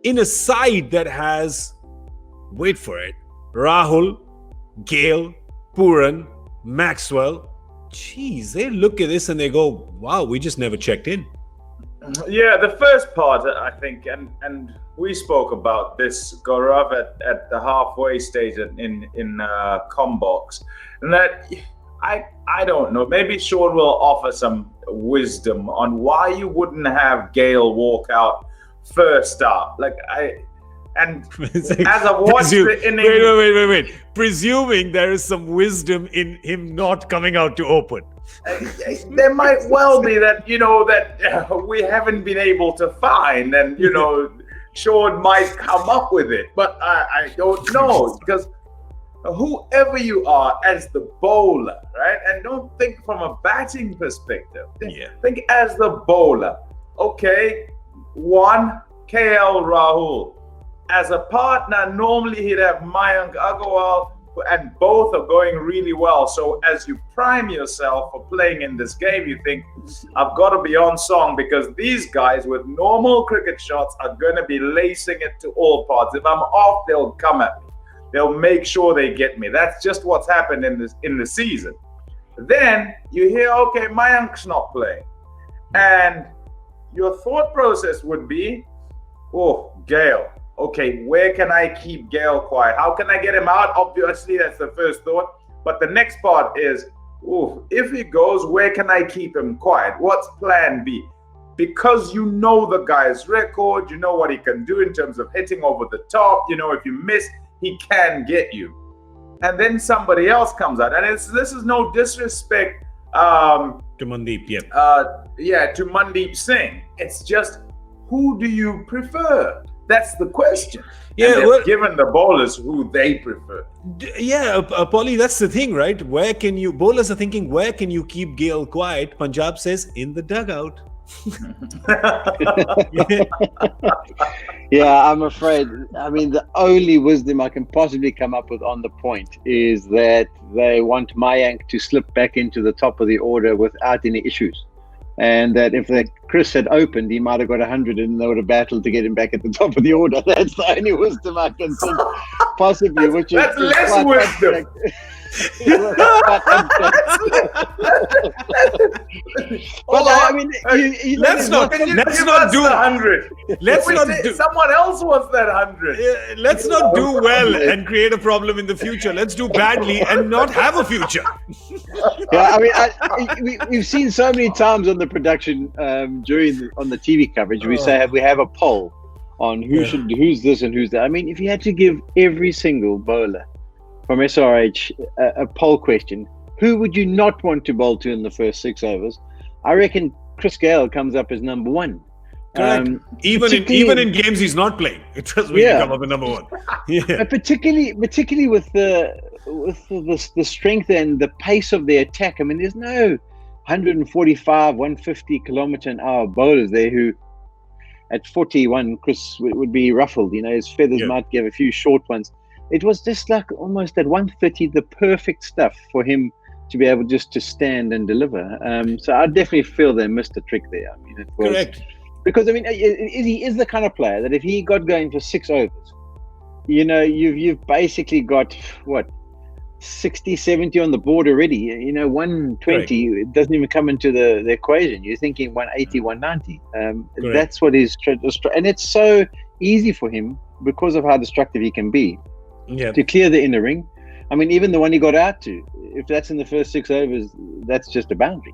in a side that has, wait for it, Rahul, Gayle, Puran, Maxwell. Geez, they look at this and they go, wow, we just never checked in. Yeah, the first part, I think, and we spoke about this, Gaurav, at the halfway stage in Combox, and that I don't know. Maybe Shaun will offer some wisdom on why you wouldn't have Gayle walk out first up. And as I've watched the inning, Wait. Presuming there is some wisdom in him not coming out to open. There might well be that, that we haven't been able to find, and, Shaun might come up with it. But I don't know, because whoever you are as the bowler, right? And don't think from a batting perspective. Think as the bowler. Okay, one, KL Rahul. As a partner, normally he'd have Mayank Agarwal, and both are going really well. So as you prime yourself for playing in this game, you think, I've got to be on song, because these guys with normal cricket shots are going to be lacing it to all parts. If I'm off, they'll come at me. They'll make sure they get me. That's just what's happened in the season. Then you hear, okay, Mayank's not playing. And your thought process would be, oh, Gayle. Okay, where can I keep Gayle quiet? How can I get him out? Obviously, that's the first thought. But the next part is, if he goes, where can I keep him quiet? What's plan B? Because you know the guy's record, you know what he can do in terms of hitting over the top. If you miss, he can get you. And then somebody else comes out. And this is no disrespect to Mandeep, to Mandeep Singh. It's just, who do you prefer? That's the question. Yeah, given the bowlers who they prefer. Polly, that's the thing, right? Bowlers are thinking, where can you keep Gayle quiet? Punjab says, in the dugout. Yeah, I'm afraid. I mean, the only wisdom I can possibly come up with on the point is that they want Mayank to slip back into the top of the order without any issues. And that if Chris had opened, he might have got 100 and they would have battled to get him back at the top of the order. That's the only wisdom I can think, possibly. That's less wisdom. Let's not do 100. Someone else wants that 100. Let's not do well and create a problem in the future. Let's do badly and not have a future. We've seen so many times on the production on the TV coverage. We say we have a poll on who's this and who's that. I mean, if you had to give every single bowler from SRH a poll question, who would you not want to bowl to in the first 6 overs? I reckon Chris Gayle comes up as number one. Correct. Even in games he's not playing, it does really come up at number one. Particularly with the strength and the pace of the attack. I mean, there's no 145, 150 kilometer an hour bowlers there who, at 41, Chris would be ruffled. His feathers might give a few short ones. It was just like almost at 130, the perfect stuff for him to be able just to stand and deliver. So I definitely feel they missed a trick there. I mean, it was, correct. Because, I mean, he is the kind of player that if he got going for 6 overs, you've basically got, 60, 70 on the board already. 120 it doesn't even come into the equation. You're thinking 180, 190. That's what is, and it's so easy for him because of how destructive he can be. To clear the inner ring. I mean, even the one he got out to, if that's in the first 6 overs, that's just a boundary.